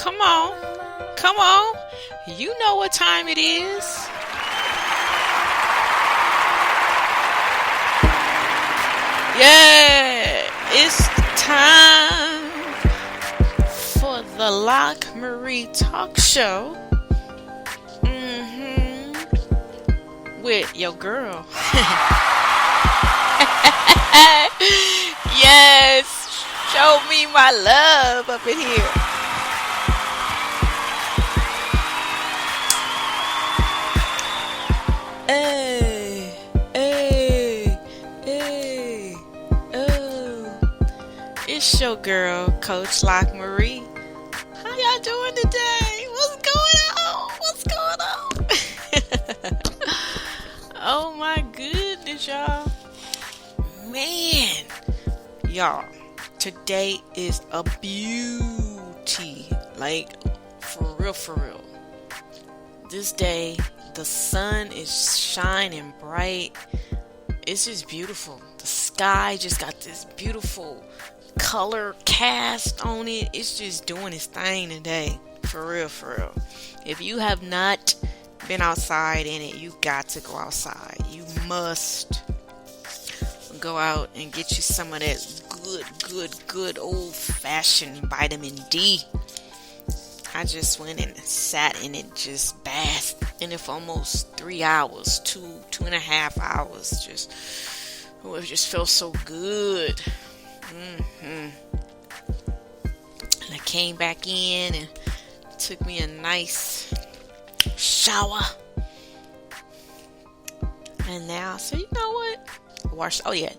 Come on. Come on. You know what time it is. Yeah, it's time for the LockMarie Talk Show. With your girl. Yes, show me my love up in here. Hey, hey, hey, oh. It's your girl, Coach LockMarie. How y'all doing today? What's going on? Oh my goodness, y'all. Man, y'all, today is a beauty. Like, for real. This day, the sun is shining bright. It's just beautiful. The sky just got this beautiful color cast on it. It's just doing its thing today. For real. If you have not been outside in it, you got to go outside. You must go out and get you some of that good old-fashioned vitamin D. I just went and sat in it, just bathed in it for almost 3 hours, two and a half hours. It just felt so good. And I came back in and took me a nice shower. And now I said, you know what?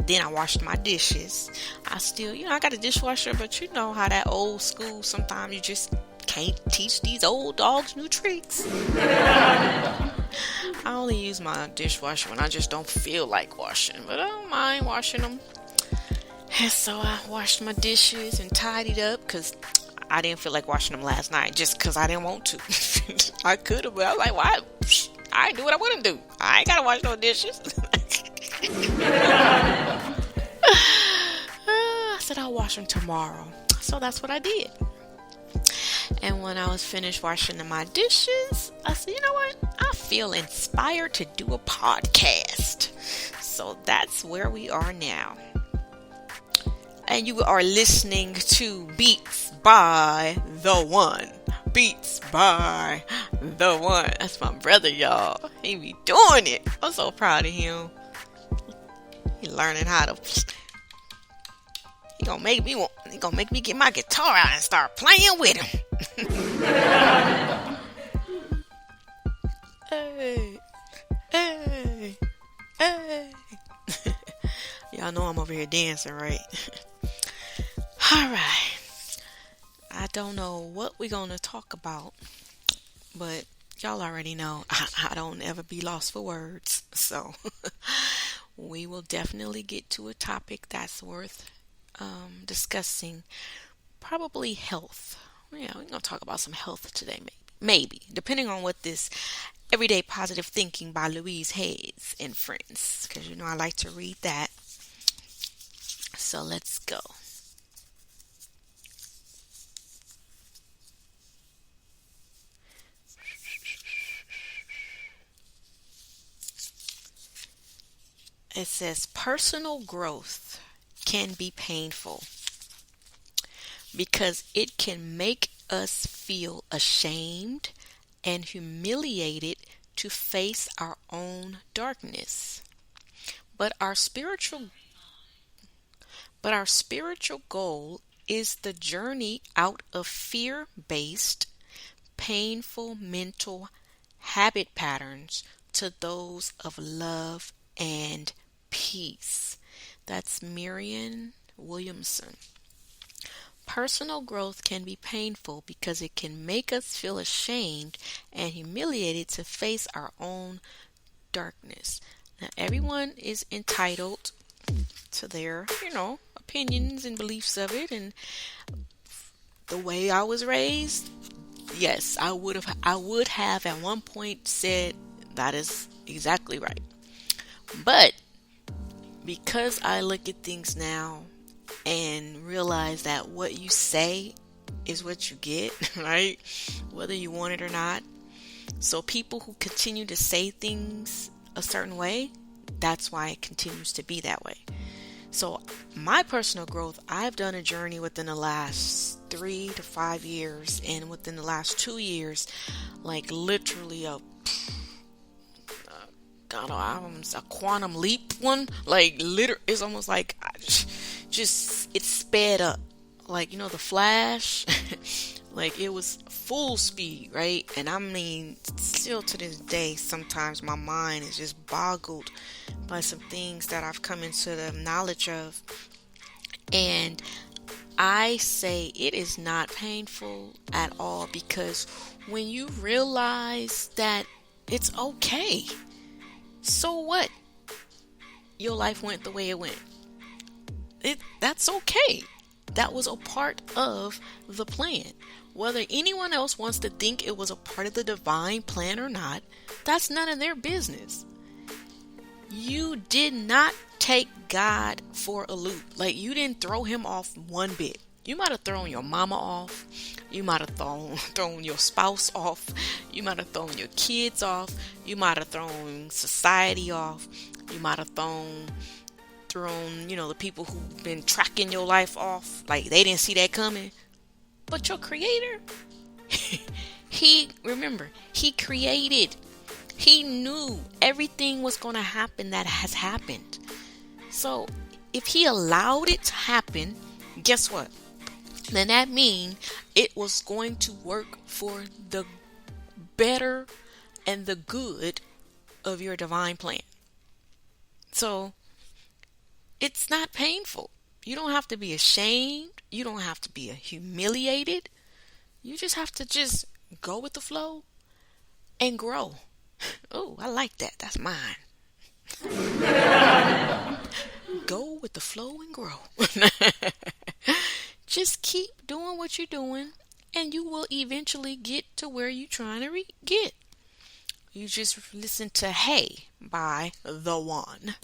Then I washed my dishes. I still, I got a dishwasher, but you know how that old school, sometimes you just can't teach these old dogs new tricks. I only use my dishwasher when I just don't feel like washing, but I don't mind washing them. And so I washed my dishes and tidied up because I didn't feel like washing them last night just because I didn't want to. I could have, but I was like, why? I do what I want to do. I ain't got to wash no dishes. I said I'll wash them tomorrow. So that's what I did. And when I was finished washing my dishes, I said, you know what? I feel inspired to do a podcast. So that's where we are now. And you are listening to Beats by the One. Beats by the One. That's my brother, y'all. He be doing it. I'm so proud of him. He learning how to. He gonna make me get my guitar out and start playing with him. Hey. Y'all know I'm over here dancing, right? Alright. I don't know what we're gonna talk about, but y'all already know I don't ever be lost for words. So we will definitely get to a topic that's worth discussing. Probably health. Yeah, we're gonna talk about some health today, maybe depending on what this Everyday Positive Thinking by Louise Hayes and Friends, because I like to read that. So let's go. It says personal growth can be painful because it can make us feel ashamed and humiliated to face our own darkness. But our spiritual goal is the journey out of fear-based, painful mental habit patterns to those of love and peace. That's Marianne Williamson. Personal growth can be painful because it can make us feel ashamed and humiliated to face our own darkness. Now, everyone is entitled to their, opinions and beliefs of it. And the way I was raised, yes, I would have at one point said that is exactly right. But because I look at things now and realize that what you say is what you get, right? Whether you want it or not. So people who continue to say things a certain way, that's why it continues to be that way. So my personal growth, I've done a journey within the last 3 to 5 years, and within the last 2 years, like literally a quantum leap one. Like it's almost like just it's sped up. Like, you know, the Flash, like it was full speed, right? And I mean, still to this day, sometimes my mind is just boggled by some things that I've come into the knowledge of. And I say it is not painful at all, because when you realize that it's okay, so what? Your life went the way it went. That's okay. That was a part of the plan. Whether anyone else wants to think it was a part of the divine plan or not, that's none of their business. You did not take God for a loop. Like, you didn't throw him off one bit. You might have thrown your mama off. You might have thrown your spouse off. You might have thrown your kids off. You might have thrown society off. You might have thrown, you know, the people who've been tracking your life off. Like, they didn't see that coming. But your creator, he created. He knew everything was going to happen that has happened. So if he allowed it to happen, guess what? Then that means it was going to work for the better and the good of your divine plan. So it's not painful. You don't have to be ashamed. You don't have to be humiliated. You just have to just go with the flow and grow. Oh, I like that. That's mine. Go with the flow and grow. Just keep doing what you're doing, and you will eventually get to where you're trying to get. You just listen to Hey by The One.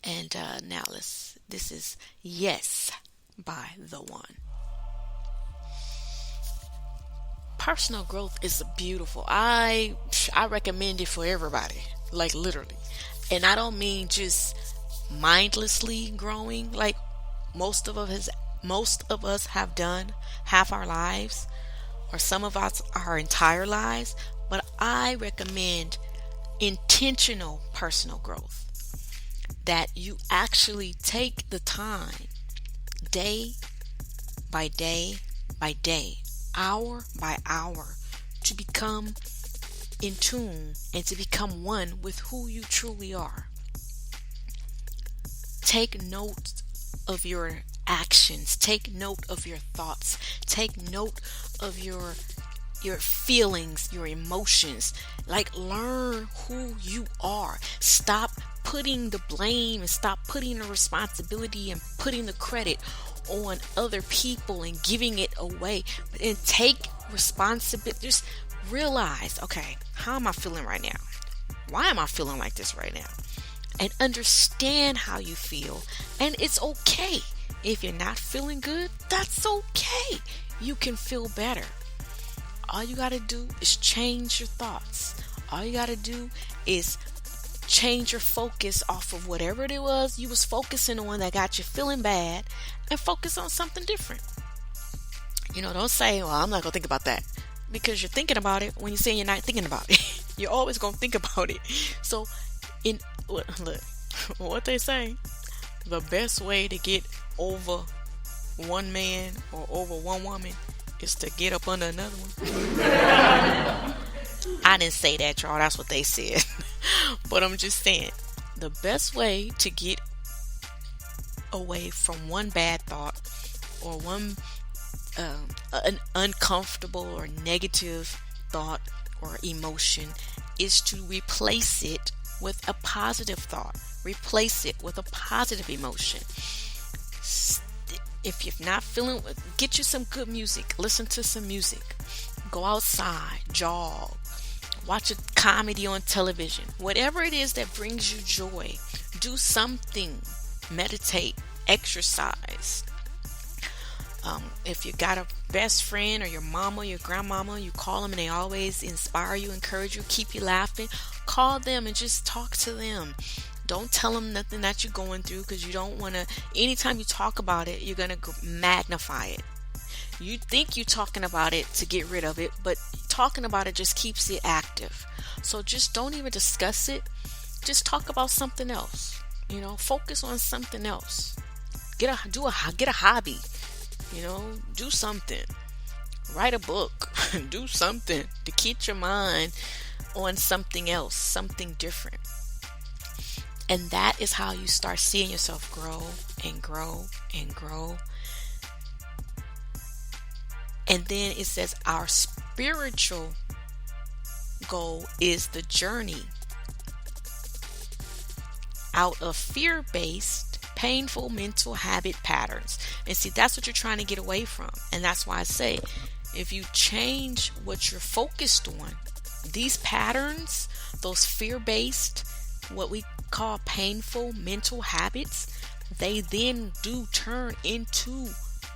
And now this is Yes by The One. Personal growth is beautiful. I recommend it for everybody, like literally. And I don't mean just mindlessly growing, like most of us have done half our lives, or some of us our entire lives. But I recommend intentional personal growth, that you actually take the time, day by day by day, hour by hour, to become in tune and to become one with who you truly are. Take note of your actions. Take note of your thoughts. Take note of your feelings, your emotions. Like, learn who you are. Stop putting the blame and stop putting the responsibility and putting the credit on other people and giving it away. And take responsibility. Just realize, okay, how am I feeling right now? Why am I feeling like this right now? And understand how you feel. And it's okay. If you're not feeling good, that's okay. You can feel better. All you got to do is change your thoughts. All you got to do is change your focus off of whatever it was you was focusing on that got you feeling bad, and focus on something different. You know, don't say, well, I'm not going to think about that. Because you're thinking about it when you're saying you're not thinking about it. You're always going to think about it. So, look, what they say, the best way to get over one man or over one woman is to get up under another one. I didn't say that, y'all. That's what they said. But I'm just saying, the best way to get away from one bad thought or one an uncomfortable or negative thought or emotion is to replace it with a positive thought. Replace it with a positive emotion. If you're not feeling, get you some good music. Listen to some music. Go outside, jog, watch a comedy on television. Whatever it is that brings you joy, do something. Meditate, exercise. If you got a best friend or your mama, your grandmama, you call them and they always inspire you, encourage you, keep you laughing. Call them and just talk to them. Don't tell them nothing that you're going through, because you don't want to. Anytime you talk about it, you're going to magnify it. You think you're talking about it to get rid of it, but talking about it just keeps it active. So just don't even discuss it. Just talk about something else. Focus on something else. Get a hobby. Do something. Write a book. Do something to keep your mind on something else, something different. And that is how you start seeing yourself grow and grow and grow. And then it says our spiritual goal is the journey out of fear-based, painful mental habit patterns. And see, that's what you're trying to get away from. And that's why I say, if you change what you're focused on, these patterns, those fear-based, what we call painful mental habits, they then do turn into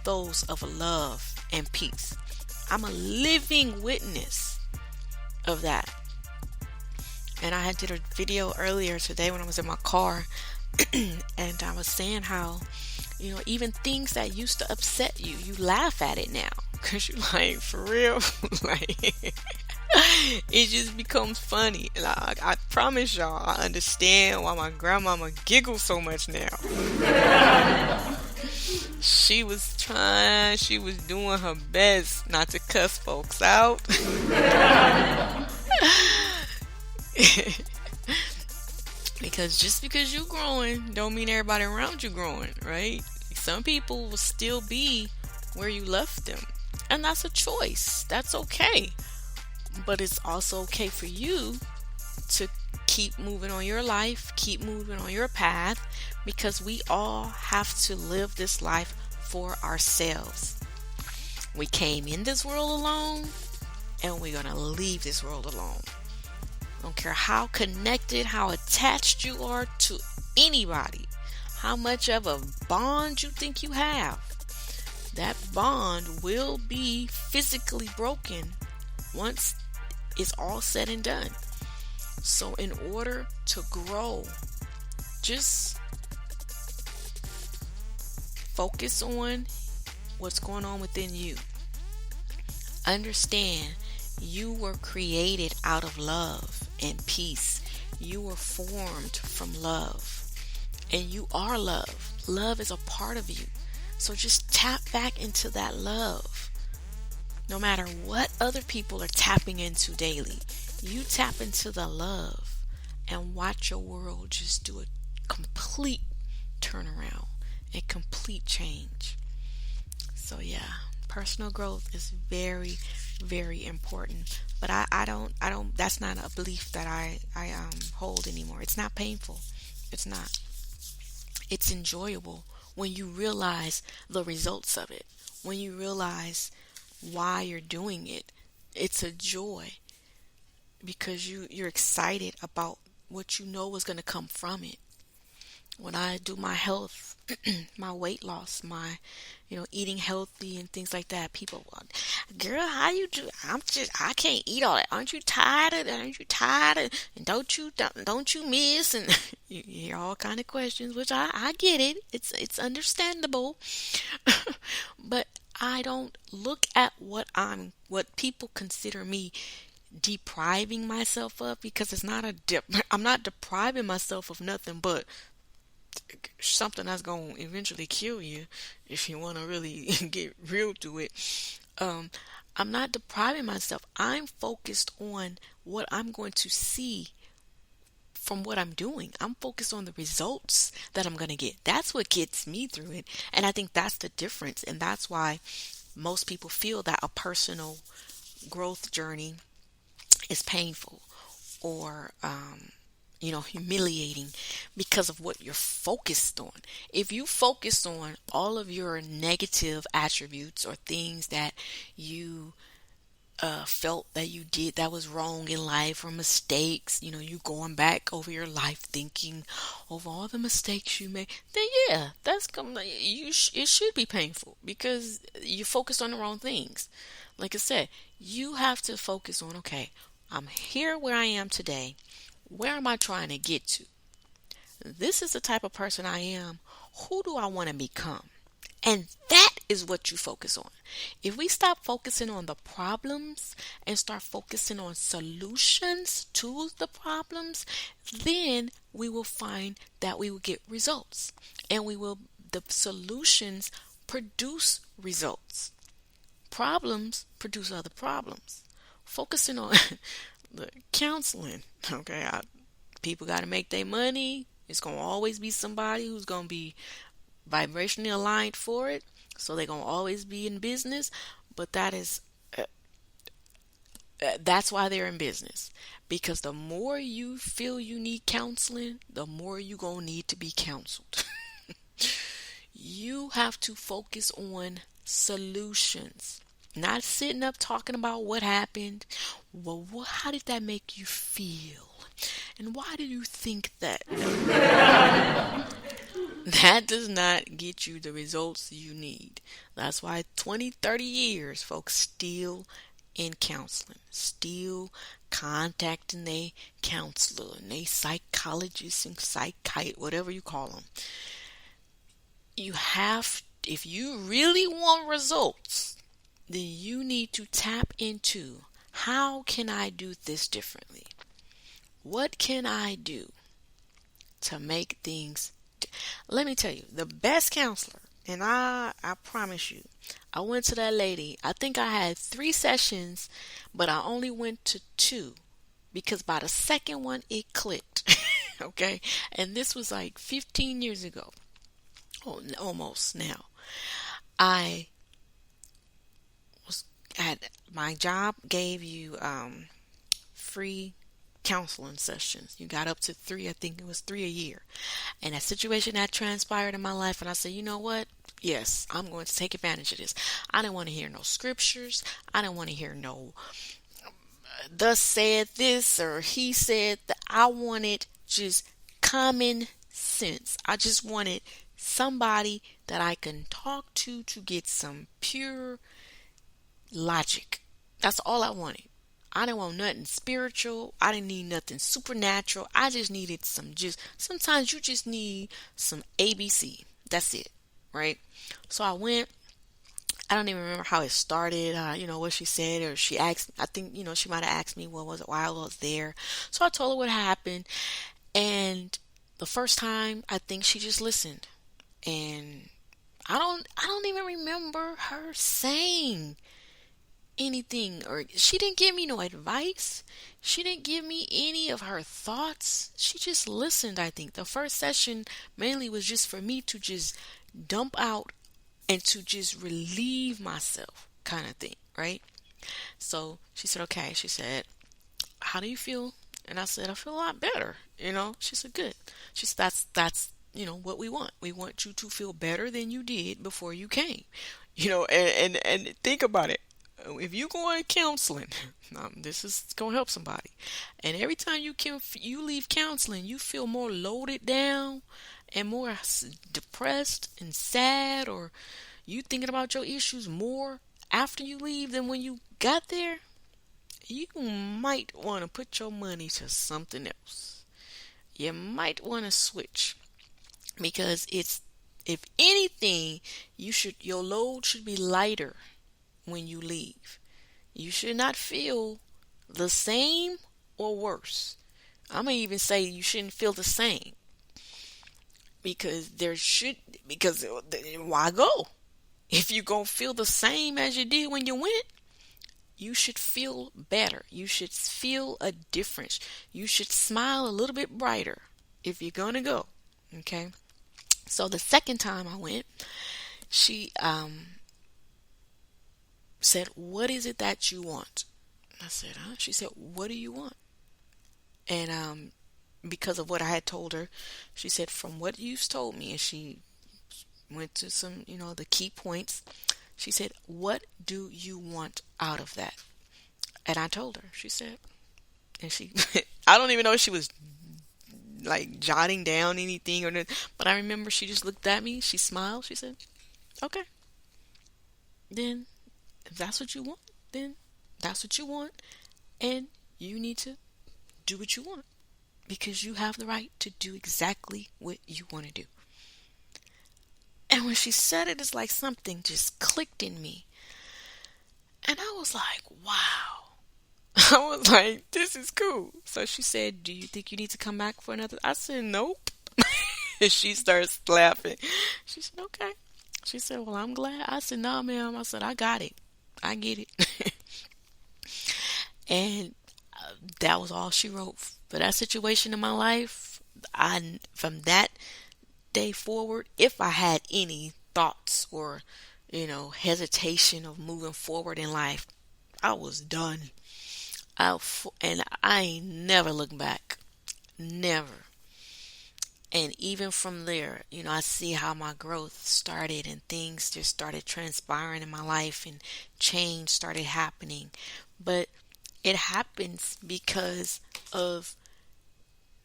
those of love and peace. I'm a living witness of that. And I did a video earlier today when I was in my car, and I was saying how, even things that used to upset you, you laugh at it now, because you're like, for real, like, it just becomes funny. And I promise y'all, I understand why my grandmama giggles so much now. She was doing her best not to cuss folks out. Because just because you growing don't mean everybody around you growing, right? Some people will still be where you left them, and that's a choice. That's okay. But it's also okay for you to keep moving on your life, keep moving on your path, because we all have to live this life for ourselves. We came in this world alone, and we're going to leave this world alone. I don't care how connected, how attached you are to anybody, how much of a bond you think you have. That bond will be physically broken once it's all said and done. So in order to grow, just focus on what's going on within you. Understand you were created out of love and peace. You were formed from love, and you are love. Love is a part of you. So just tap back into that love. No matter what other people are tapping into daily, you tap into the love and watch your world just do a complete turnaround, a complete change. So yeah, personal growth is very, very important. But I don't, that's not a belief that I hold anymore. It's not painful. It's not. It's enjoyable when you realize the results of it. When you realize why you're doing it. It's a joy because you're excited about what you know is going to come from it. When I do my health, my weight loss, my eating healthy and things like that, people, girl, how you do? I can't eat all that. Aren't you tired? And don't you miss? And you hear all kind of questions, which I get it. It's understandable, but I don't look at what people consider me depriving myself of, because it's not I'm not depriving myself of nothing but something that's going to eventually kill you if you want to really get real to it. I'm not depriving myself. I'm focused on what I'm going to see from what I'm doing. I'm focused on the results that I'm going to get. That's what gets me through it. And I think that's the difference. And that's why most people feel that a personal growth journey is painful or humiliating because of what you're focused on. If you focus on all of your negative attributes or things that you felt that you did that was wrong in life or mistakes, you going back over your life thinking over all the mistakes you made, then yeah, it should be painful because you focused on the wrong things. Like I said, you have to focus on, okay, I'm here where I am today. Where am I trying to get to? This is the type of person I am. Who do I want to become? And that is what you focus on. If we stop focusing on the problems and start focusing on solutions to the problems, then we will find that we will get results. And the solutions produce results. Problems produce other problems. Focusing on the counseling, okay, people got to make their money. It's going to always be somebody who's going to be vibrationally aligned for it, so they're gonna always be in business. But that's why they're in business, because the more you feel you need counseling, the more you gonna need to be counseled. You have to focus on solutions, not sitting up talking about what happened. Well, how did that make you feel, and why do you think that? That does not get you the results you need. That's why 20, 30 years folks still in counseling, still contacting their counselor and they psychologist and psychiatrist, whatever you call them. If you really want results, then you need to tap into, how can I do this differently? What can I do to make things? Let me tell you, the best counselor, and I promise you, I went to that lady. I think I had 3 sessions, but I only went to 2 because by the second one it clicked. Okay, and this was like 15 years ago, almost now. I had my job gave you free counseling sessions. You got up to 3, I think it was 3 a year. And a situation that transpired in my life, and I said, you know what? Yes, I'm going to take advantage of this. I didn't want to hear no scriptures. I didn't want to hear no thus said this or he said that. I wanted just common sense. I just wanted somebody that I can talk to get some pure logic. That's all I wanted. I didn't want nothing spiritual. I didn't need nothing supernatural. I just needed sometimes you just need some ABC. That's it, right? So I went. I don't even remember how it started, what she said, or she asked, I think, she might have asked me what was it while I was there. So I told her what happened. And the first time, I think she just listened. And I don't even remember her saying anything, or she didn't give me no advice. She didn't give me any of her thoughts. She just listened. I think the first session mainly was just for me to just dump out and to just relieve myself, kind of thing, right? So she said, okay. She said, how do you feel? And I said, I feel a lot better. She said, good. She said, that's what we want. We want you to feel better than you did before you came. And think about it. If you go on counseling, this is gonna help somebody. And every time you leave counseling, you feel more loaded down and more depressed and sad, or you thinking about your issues more after you leave than when you got there. You might want to put your money to something else. You might want to switch, because if anything, your load should be lighter when you leave. You should not feel the same or worse. I'm gonna even say you shouldn't feel the same, because why go? If you're gonna feel the same as you did when you went, you should feel better. You should feel a difference. You should smile a little bit brighter if you're gonna go. Okay? So the second time I went, she said, what is it that you want? I said, huh? She said, what do you want? And because of what I had told her, she said, from what you've told me, and she went to some, the key points. She said, what do you want out of that? And I told her, she said, and she, I don't even know if she was like jotting down anything or nothing, but I remember she just looked at me, she smiled, she said, okay, then if that's what you want, then that's what you want, and you need to do what you want because you have the right to do exactly what you want to do. And when she said it, it's like something just clicked in me. And I was like, wow. I was like, this is cool. So she said, do you think you need to come back for another? I said, nope. And she starts laughing. She said, okay. She said, well, I'm glad. I said, no, ma'am. I said, I got it. I get it. And that was all she wrote for that situation in my life. From that day forward, if I had any thoughts or, hesitation of moving forward in life, I was done. And I ain't never looked back. Never. And even from there, I see how my growth started and things just started transpiring in my life and change started happening. But it happens because of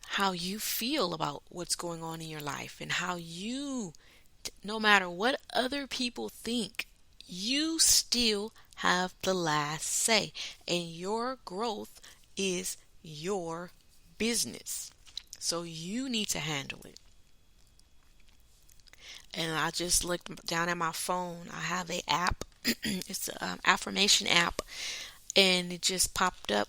how you feel about what's going on in your life and how you, no matter what other people think, you still have the last say. And your growth is your business. So you need to handle it. And I just looked down at my phone. I have a app. It's an affirmation app. And it just popped up.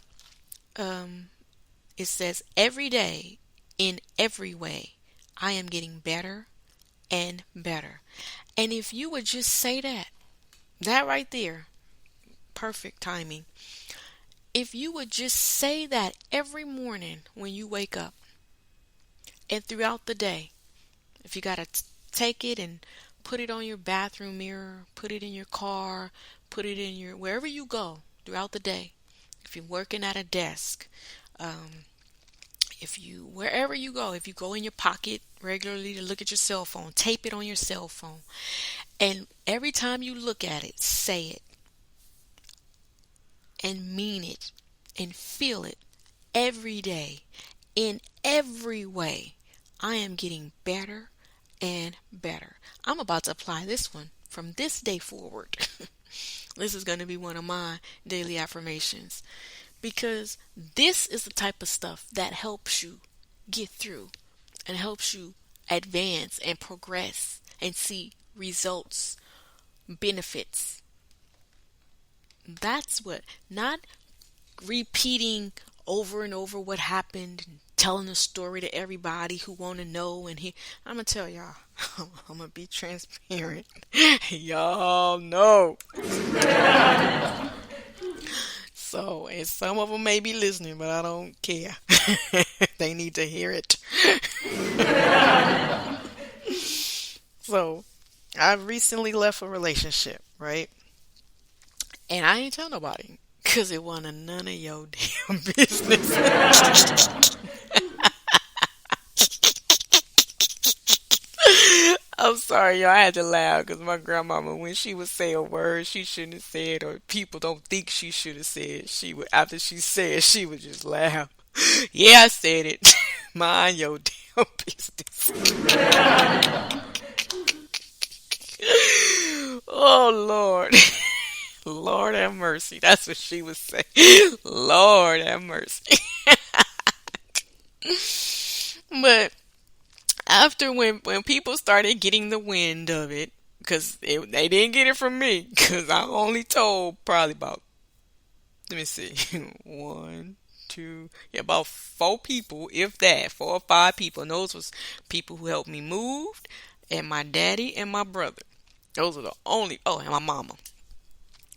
It says, every day, in every way, I am getting better and better. And if you would just say that right there, perfect timing. If you would just say that every morning when you wake up and throughout the day, if you got to take it and put it on your bathroom mirror, put it in your car, put it in wherever you go throughout the day. If you're working at a desk, wherever you go, if you go in your pocket regularly to look at your cell phone, tape it on your cell phone. And every time you look at it, say it and mean it and feel it every day. In every way, I am getting better and better. I'm about to apply this one from this day forward. This is going to be one of my daily affirmations because this is the type of stuff that helps you get through and helps you advance and progress and see results, benefits. That's what, not repeating over and over what happened and telling a story to everybody who want to know. And I'm going to tell y'all, I'm going to be transparent. Y'all know. So, and some of them may be listening, but I don't care. They need to hear it. So, I recently left a relationship, right? And I ain't tell nobody. Because it wasn't none of your damn business. I'm sorry, y'all. I had to laugh because my grandmama, when she would say a word she shouldn't have said, or people don't think she should have said, she would, after she said, she would just laugh. Yeah, I said it. Mind your damn business. Oh, Lord. Lord have mercy. That's what she would say. Lord have mercy. But after when people started getting the wind of it, because they didn't get it from me, because I only told probably about, let me see, one, two, yeah, about 4 people, if that, 4 or 5 people. And those was people who helped me move, and my daddy and my brother. Those are the only, oh, and my mama.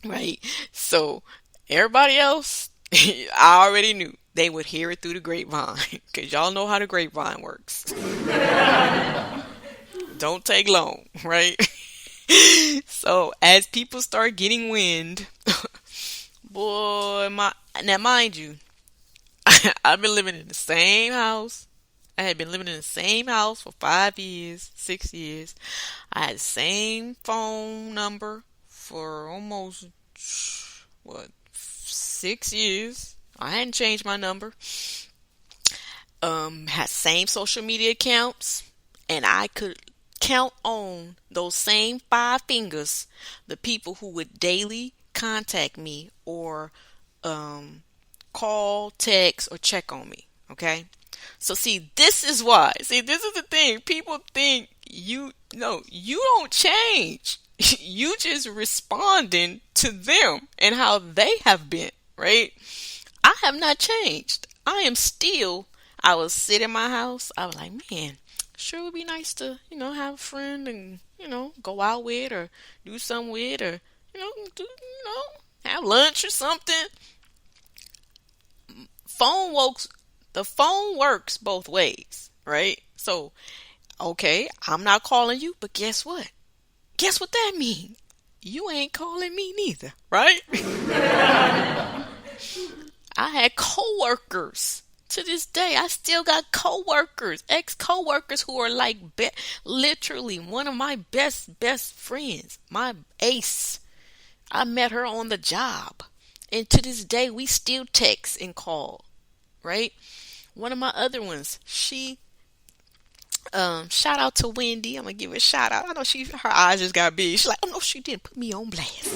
Right? So everybody else, I already knew they would hear it through the grapevine because y'all know how the grapevine works. Don't take long, right? So as people start getting wind, boy, now mind you, I've been living in the same house. I had been living in the same house for 5 years, 6 years. I had the same phone number for almost, what, 6 years. I hadn't changed my number. Had same social media accounts, and I could count on those same 5 fingers the people who would daily contact me or call, text, or check on me. Okay? So see, this is why. See, this is the thing. People think you don't change. You just responding to them and how they have been, right? I have not changed. I was sitting in my house. I was like, man, sure would be nice to, have a friend and, go out with or do something with or, have lunch or something. The phone works both ways, right? So, okay, I'm not calling you, but guess what? Guess what that means? You ain't calling me neither, right? I had coworkers. To this day, I still got coworkers, ex-coworkers who are like literally one of my best friends, my ace. I met her on the job. And to this day, we still text and call, right? One of my other ones, she, shout out to Wendy. I'm going to give her a shout out. I know her eyes just got big. She's like, oh no, she didn't put me on blast.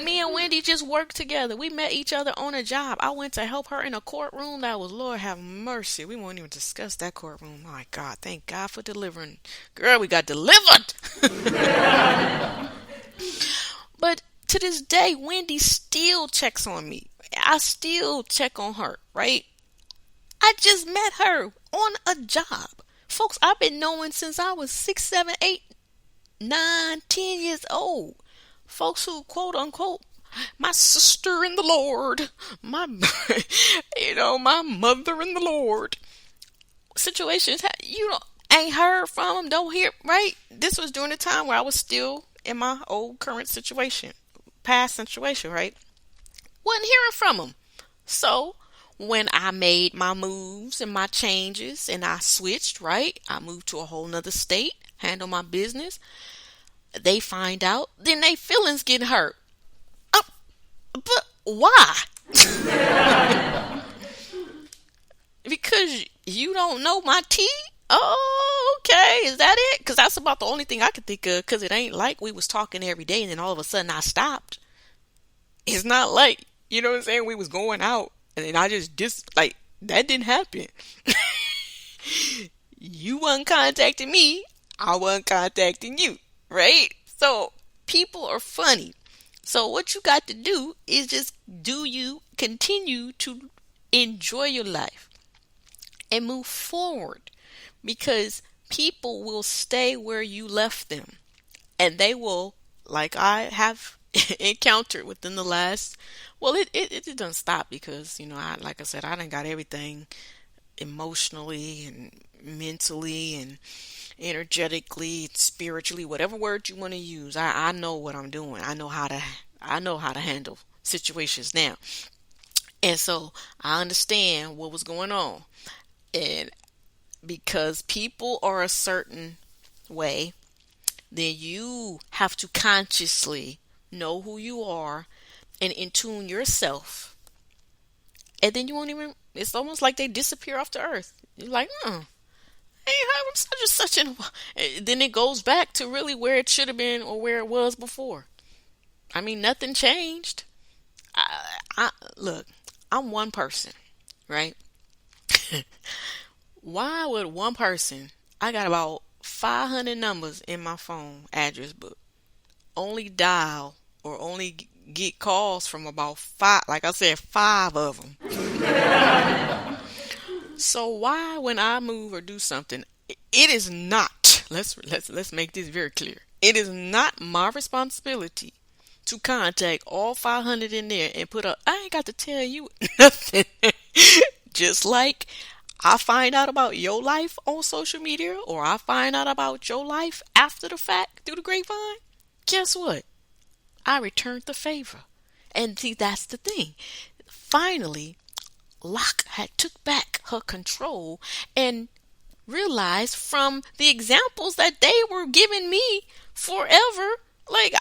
Me and Wendy just worked together. We met each other on a job. I went to help her in a courtroom that was, Lord have mercy. We won't even discuss that courtroom. My God, thank God for delivering. Girl, we got delivered. But to this day, Wendy still checks on me. I still check on her, right? I just met her on a job. Folks, I've been knowing since I was 6, 7, 8, 9, 10 years old. Folks who, quote unquote, my sister in the Lord, my mother in the Lord. Situations, ain't heard from them, don't hear, right? This was during the time where I was still in my old current situation, past situation, right? Wasn't hearing from them. So when I made my moves and my changes and I switched, right? I moved to a whole nother state, handle my business. They find out, then they feelings get hurt. But why? Because you don't know my tea? Oh, okay. Is that it? Because that's about the only thing I could think of. Because it ain't like we was talking every day and then all of a sudden I stopped. It's not like, you know what I'm saying? We was going out and then I just like, that didn't happen. You wasn't contacting me. I wasn't contacting you. Right? So people are funny. So what you got to do is just continue to enjoy your life and move forward, because people will stay where you left them, and they will, like I have encountered within the last, well, it doesn't stop because, like I said, I done got everything emotionally and mentally and energetically, spiritually, whatever word you want to use. I know what I'm doing. I know how to handle situations now. And so I understand what was going on. And because people are a certain way, then you have to consciously know who you are and in tune yourself. And then you won't even, it's almost like they disappear off the earth. You're like, I'm such and such, and then it goes back to really where it should have been or where it was before. I mean, nothing changed. Look, I'm one person, right? Why would one person, I got about 500 numbers in my phone address book, only dial or only get calls from about 5, like I said, 5 of them. So why, when I move or do something, it is not, let's make this very clear. It is not my responsibility to contact all 500 in there and put up, I ain't got to tell you nothing. Just like I find out about your life on social media, or I find out about your life after the fact through the grapevine, guess what? I returned the favor. And see, that's the thing. Finally, Locke had took back her control and realized from the examples that they were giving me forever, like,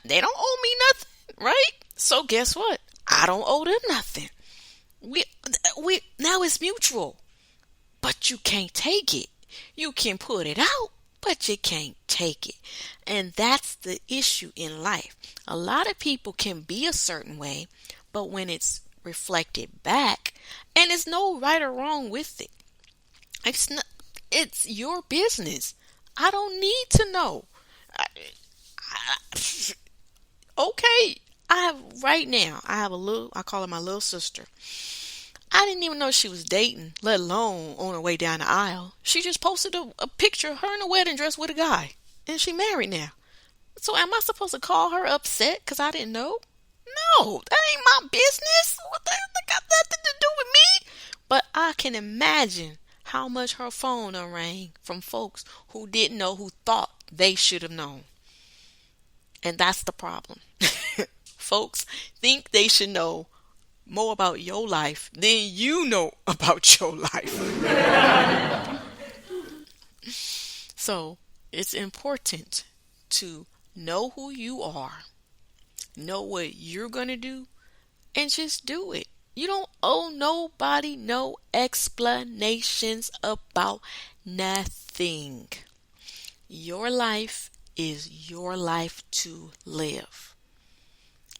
they don't owe me nothing, right? So guess what? I don't owe them nothing. We now it's mutual, but you can't take it. You can put it out, but you can't take it. And that's the issue in life. A lot of people can be a certain way, but when it's reflected back, and there's no right or wrong with it. It's not, it's your business. I don't need to know. Okay, I have a little, I call her my little sister. I didn't even know she was dating, let alone on her way down the aisle. She just posted a picture of her in a wedding dress with a guy. And she married now. So am I supposed to call her upset because I didn't know? No, that ain't my business. What the hell that got nothing to do with me? But I can imagine how much her phone done rang from folks who didn't know, who thought they should have known. And that's the problem. Folks think they should know more about your life than you know about your life. So it's important to know who you are, know what you're going to do, and just do it. You don't owe nobody no explanations about nothing. Your life is your life to live.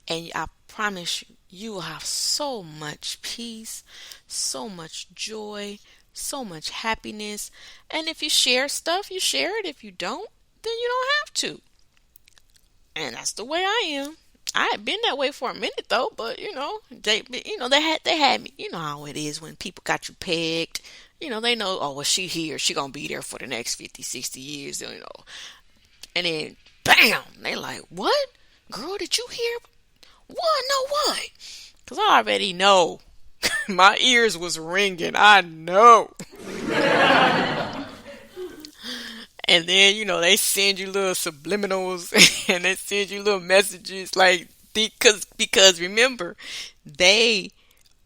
And I promise you, you will have so much peace, so much joy, so much happiness. And if you share stuff, you share it. If you don't, then you don't have to. And that's the way I am. I had been that way for a minute though, but they had me. You know how it is when people got you pegged. They know, oh, well, she here, she gonna be there for the next 50, 60 years, And then, bam, they like, what? Girl, did you hear? What? No, what? Because I already know. My ears was ringing. I know. And then, they send you little subliminals and they send you little messages like, because remember, they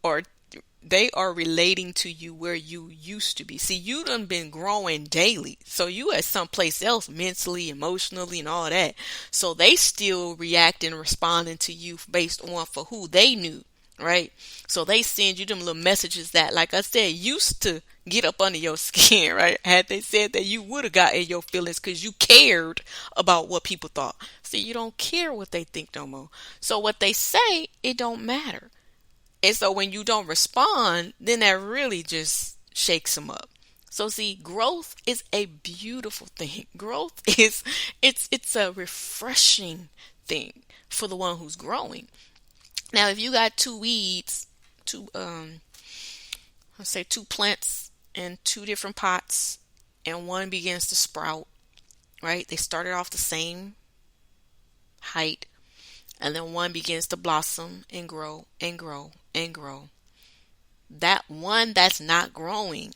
are relating to you where you used to be. See, you done been growing daily. So you at someplace else mentally, emotionally, and all that. So they still reacting and responding to you based on for who they knew, right? So they send you them little messages that, like I said, used to get up under your skin, right? Had they said that, you would have got in your feelings because you cared about what people thought. See, you don't care what they think no more. So what they say, it don't matter. And so when you don't respond, then that really just shakes them up. So see, growth is a beautiful thing. Growth is, it's a refreshing thing for the one who's growing. Now, if you got two weeds, two plants in two different pots, and one begins to sprout, right? They started off the same height, and then one begins to blossom and grow and grow and grow. That one that's not growing,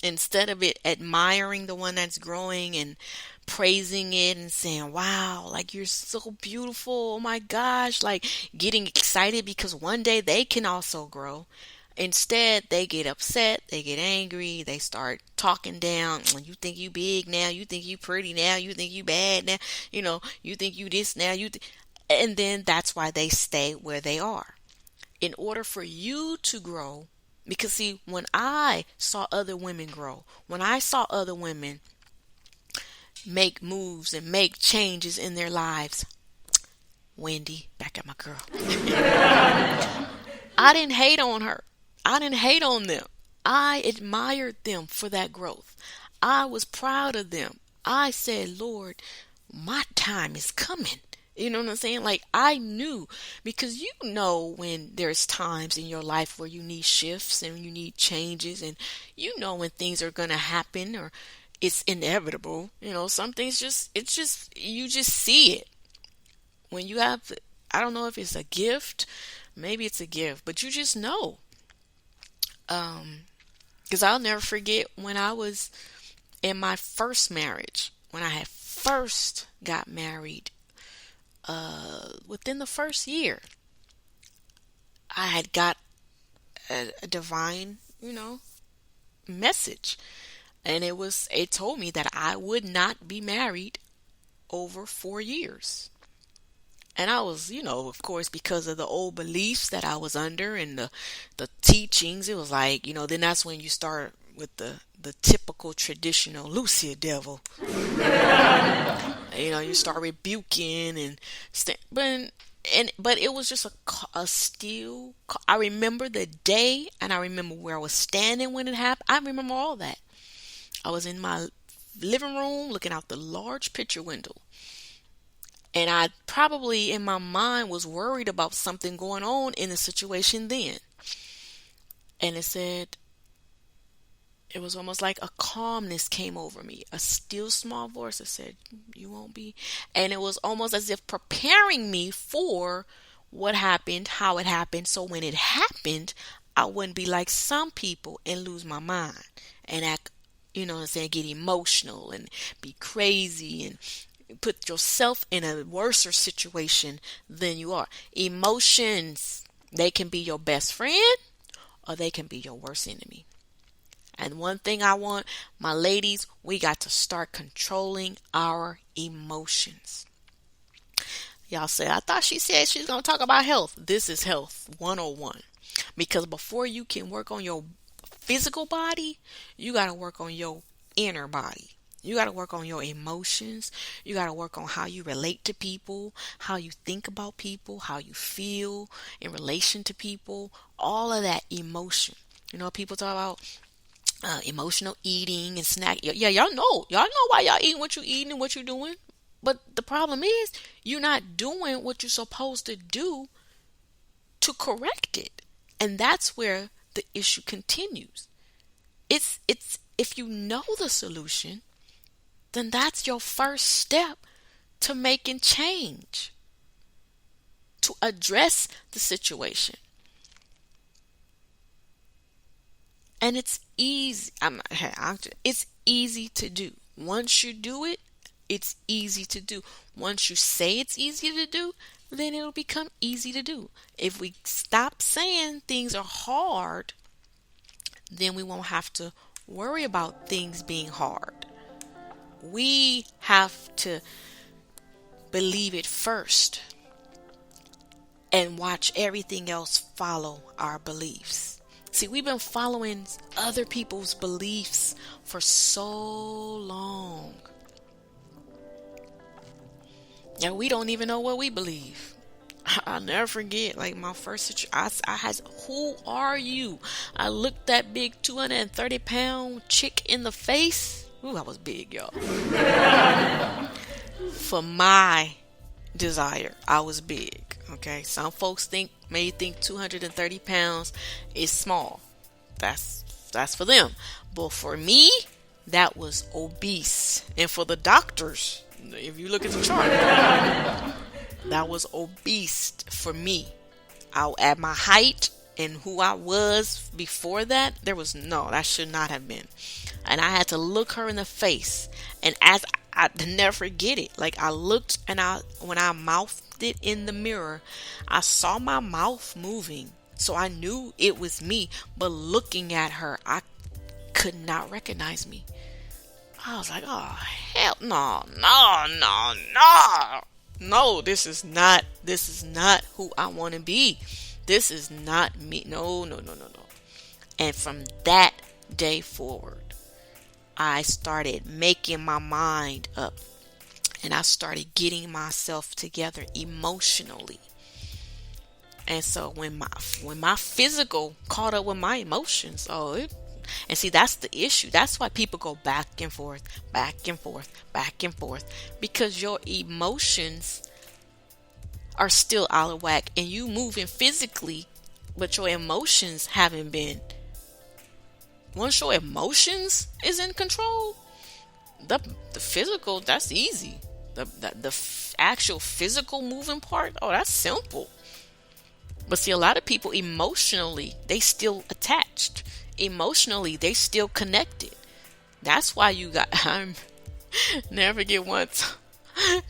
instead of it admiring the one that's growing and praising it and saying, wow, like you're so beautiful, oh my gosh, like getting excited because one day they can also grow. Instead, they get upset, they get angry, they start talking down. You think you big now, you think you pretty now, you think you bad now, you think you this now, and then that's why they stay where they are. In order for you to grow, because see, when I saw other women grow, when I saw other women make moves and make changes in their lives, Wendy, back at my girl, I didn't hate on her. I didn't hate on them. I admired them for that growth. I was proud of them. I said, Lord, my time is coming. You know what I'm saying? Like, I knew, because when there's times in your life where you need shifts and you need changes, and when things are going to happen or it's inevitable. Some things you just see it. When you have, I don't know if it's a gift, maybe it's a gift, but you just know. Because I'll never forget when I was in my first marriage, when I had first got married. Within the first year, I had got a divine, message. And it told me that I would not be married over 4 years. And I was, of course, because of the old beliefs that I was under and the teachings, it was like, then that's when you start with the typical traditional Lucia devil. You start rebuking and but it was just a still. I remember the day, and I remember where I was standing when it happened. I remember all that. I was in my living room looking out the large picture window. And I probably in my mind was worried about something going on in the situation then. And it was almost like a calmness came over me. A still small voice that said, "You won't be." And it was almost as if preparing me for what happened, how it happened. So when it happened, I wouldn't be like some people and lose my mind and act, get emotional and be crazy and put yourself in a worse situation than you are. Emotions, they can be your best friend or they can be your worst enemy. And one thing I want, my ladies, we got to start controlling our emotions. Y'all say, I thought she said she's going to talk about health. This is health 101. Because before you can work on your physical body, you got to work on your inner body. You got to work on your emotions. You got to work on how you relate to people, how you think about people, how you feel in relation to people, all of that emotion. People talk about emotional eating and snack. Yeah, y'all know why y'all eating what you eating and what you doing. But the problem is you're not doing what you're supposed to do to correct it. And that's where the issue continues. It's if you know the solution, then that's your first step to making change, to address the situation. And it's easy. It's easy to do. Once you do it, it's easy to do. Once you say it's easy to do, then it'll become easy to do. If we stop saying things are hard, then we won't have to worry about things being hard. We have to believe it first and watch everything else follow our beliefs. See, we've been following other people's beliefs for so long. And we don't even know what we believe. I'll never forget, like my first situation, I had, who are you? I looked that big 230-pound chick in the face. Ooh, I was big, y'all. For my desire, I was big. Okay, some folks may think 230 pounds is small. That's for them. But for me, that was obese. And for the doctors, if you look at the chart, that was obese for me. At my height and who I was before that, that should not have been. And I had to look her in the face. And as I never forget it, like I looked and when I mouthed it in the mirror, I saw my mouth moving. So I knew it was me. But looking at her, I could not recognize me. I was like, oh, hell no. No, this is not who I want to be. This is not me. No. And from that day forward, I started making my mind up. And I started getting myself together emotionally. And so when my physical caught up with my emotions, and see, that's the issue. That's why people go back and forth, because your emotions are still out of whack, and you moving physically, but your emotions haven't been. Once your emotions is in control, the physical, that's easy. The actual physical moving part, that's simple. But see, a lot of people emotionally, they still attached. Emotionally, they still connected. That's why I'm never forget once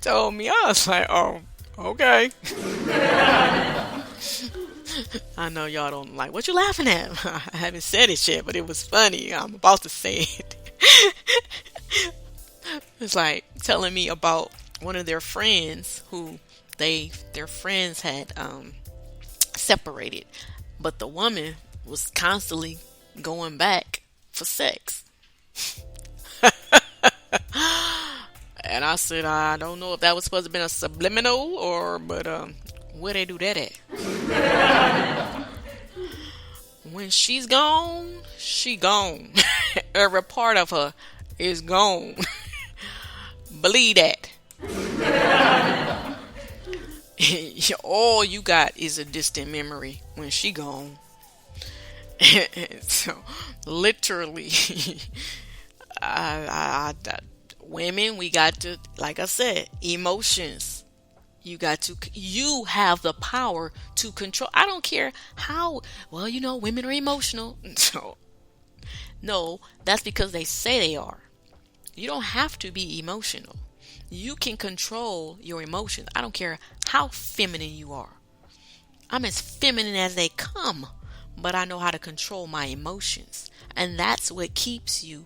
told me, I was like, oh, okay. I know y'all don't like, what you laughing at? I haven't said it yet, but it was funny. I'm about to say it. It's like telling me about one of their friends who their friends had separated, but the woman was constantly going back for sex. And I said, I don't know if that was supposed to have been a subliminal or, but where they do that at? When she's gone, she gone. Every part of her is gone. Believe that. All you got is a distant memory when she gone. So, literally, women, we got to, like I said, emotions. You have the power to control. I don't care how, well, women are emotional. So, no, that's because they say they are. You don't have to be emotional. You can control your emotions. I don't care how feminine you are. I'm as feminine as they come, but I know how to control my emotions. And that's what keeps you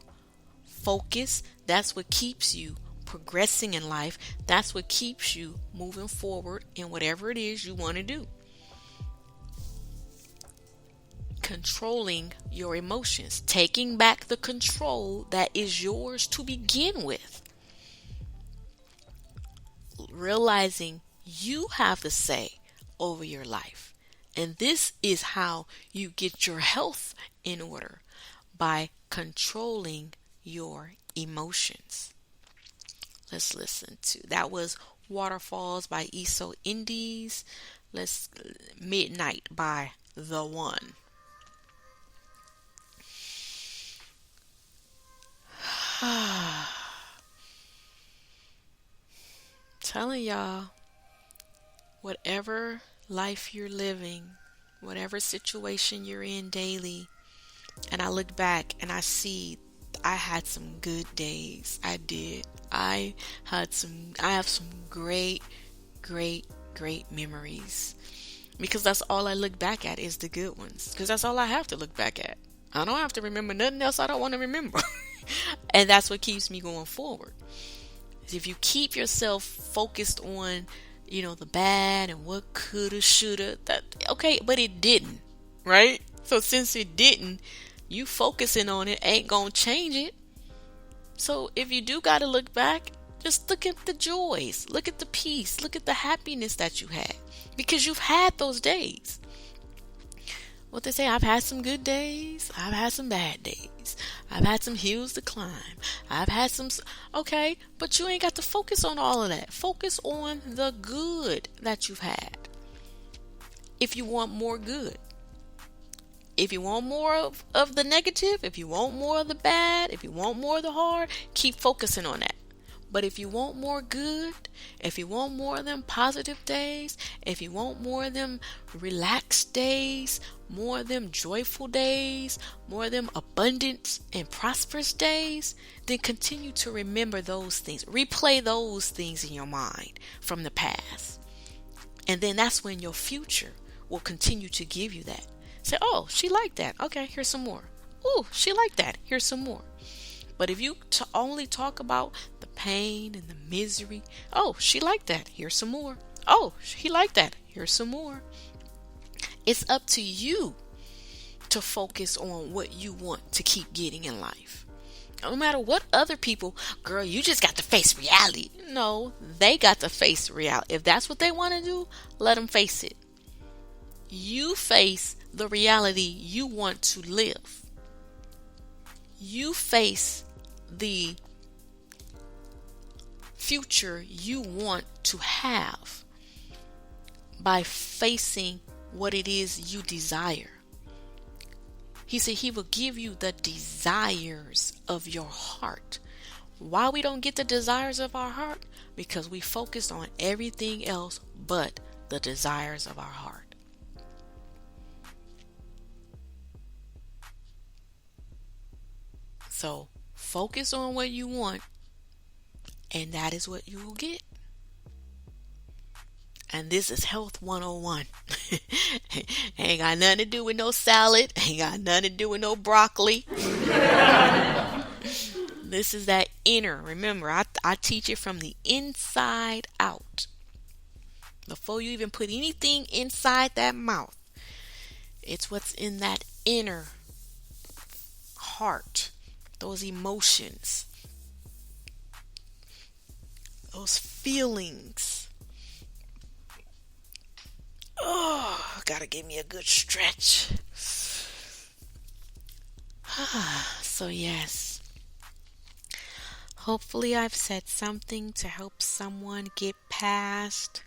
focused. That's what keeps you progressing in life. That's what keeps you moving forward in whatever it is you want to do. Controlling your emotions. Taking back the control that is yours to begin with. Realizing you have the say over your life. And this is how you get your health in order, by controlling your emotions. Let's listen to, that was Waterfalls by Eso Indies. Let's Midnight by The One. Telling y'all, whatever life you're living, whatever situation you're in daily, and I look back and I see I had some good days. I did. I have some great memories, because that's all I look back at is the good ones, because that's all I have to look back at. I don't have to remember nothing else I don't want to remember. And that's what keeps me going forward. If you keep yourself focused on, the bad and what coulda, shoulda, that okay, but it didn't, right? So since it didn't, you focusing on it ain't gonna change it. So if you do gotta look back, just look at the joys, look at the peace, look at the happiness that you had, because you've had those days. What they say, I've had some good days, I've had some bad days, I've had some hills to climb, I've had some, okay, but you ain't got to focus on all of that. Focus on the good that you've had. If you want more good. If you want more of the negative, if you want more of the bad, if you want more of the hard, keep focusing on that. But if you want more good, if you want more of them positive days, if you want more of them relaxed days, more of them joyful days, more of them abundant and prosperous days, then continue to remember those things. Replay those things in your mind from the past. And then that's when your future will continue to give you that. Say, oh, she liked that. Okay, here's some more. Oh, she liked that. Here's some more. But if you only talk about the pain and the misery, oh, she liked that. Here's some more. Oh, he liked that. Here's some more. It's up to you to focus on what you want to keep getting in life. No matter what other people, girl, you just got to face reality. No, they got to face reality. If that's what they want to do, let them face it. You face the reality you want to live. You face the future you want to have by facing what it is you desire. He said he will give you the desires of your heart. Why we don't get the desires of our heart? Because we focus on everything else but the desires of our heart. So focus on what you want, and that is what you will get. And this is Health 101. Ain't got nothing to do with no salad. Ain't got nothing to do with no broccoli. This is that inner. Remember, I teach it from the inside out. Before you even put anything inside that mouth, it's what's in that inner heart, those emotions, those feelings. Oh, gotta give me a good stretch. So yes, hopefully I've said something to help someone get past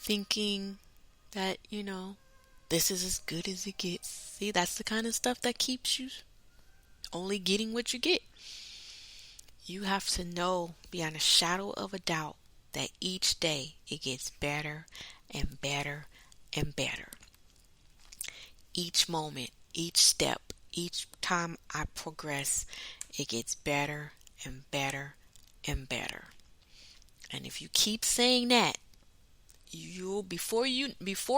thinking that, this is as good as it gets. See, that's the kind of stuff that keeps you only getting what you get. You have to know beyond a shadow of a doubt that each day it gets better and better and better. Each moment, each step, each time I progress, it gets better and better and better. And if you keep saying that, before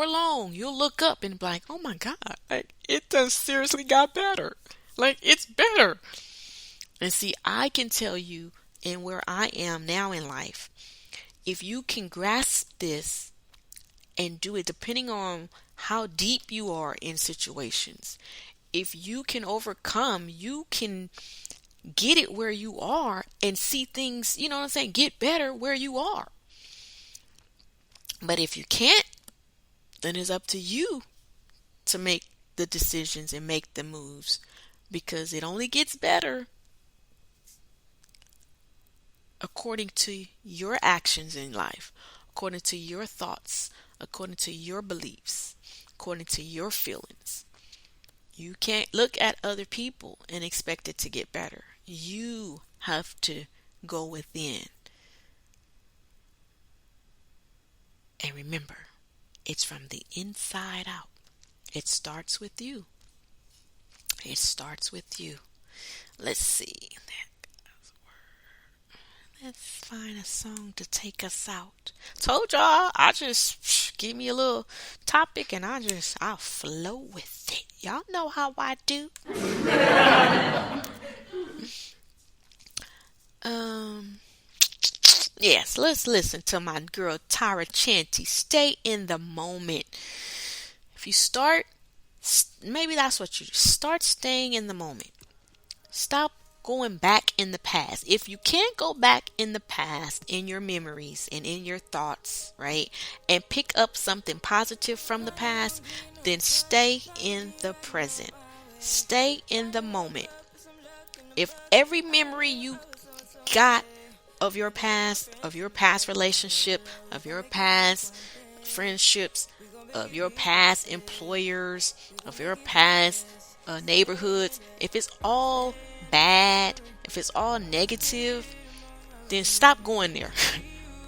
long you'll look up and be like, oh my God, like it does seriously got better. Like it's better. And see, I can tell you in where I am now in life, if you can grasp this and do it depending on how deep you are in situations, if you can overcome, you can get it where you are and see things, get better where you are. But if you can't, then it's up to you to make the decisions and make the moves, because it only gets better according to your actions in life, according to your thoughts, according to your beliefs, according to your feelings. You can't look at other people and expect it to get better. You have to go within. And remember, it's from the inside out. It starts with you. It starts with you. Let's see. Let's find a song to take us out. Told y'all, I just give me a little topic and I'll flow with it. Y'all know how I do. Yes, let's listen to my girl Tyra Chanty. Stay in the moment. If you start, maybe that's what you do. Start staying in the moment. Stop going back in the past. If you can't go back in the past, in your memories and in your thoughts, right, and pick up something positive from the past, then stay in the present. Stay in the moment. If every memory you got of your past relationship, of your past friendships, of your past employers, of your past neighborhoods, if it's all bad, if it's all negative, then stop going there.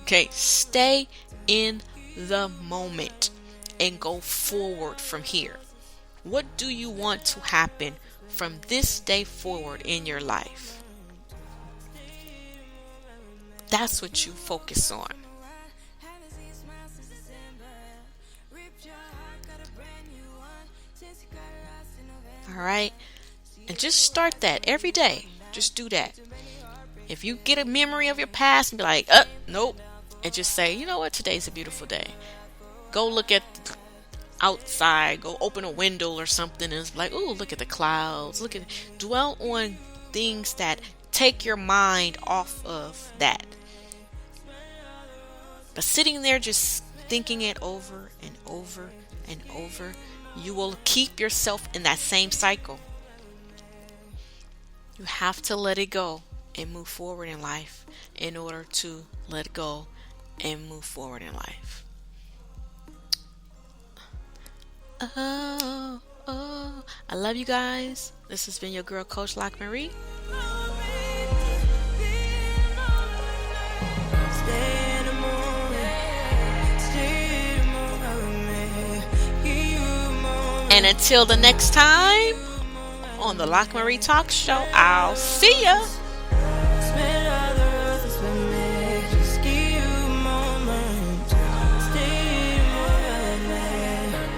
Okay, stay in the moment and go forward from here. What do you want to happen from this day forward in your life? That's what you focus on. All right? And just start that every day. Just do that. If you get a memory of your past and be like, nope. And just say, you know what? Today's a beautiful day. Go look at outside. Go open a window or something. And it's like, ooh, look at the clouds. Dwell on things that take your mind off of that. But sitting there just thinking it over and over and over, you will keep yourself in that same cycle. You have to let it go and move forward in life in order to let go and move forward in life. Oh, I love you guys. This has been your girl, Coach LockMarie. And until the next time on the LockMarie Talk Show, I'll see ya.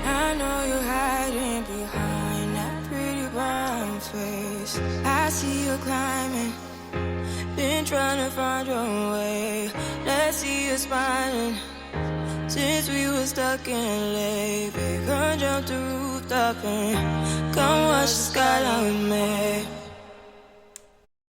I know you're hiding behind that pretty brown face. I see you climbing, been trying to find your way. your spine. Since we were stuck in LA, babe, come jump the rooftop and come watch the skyline.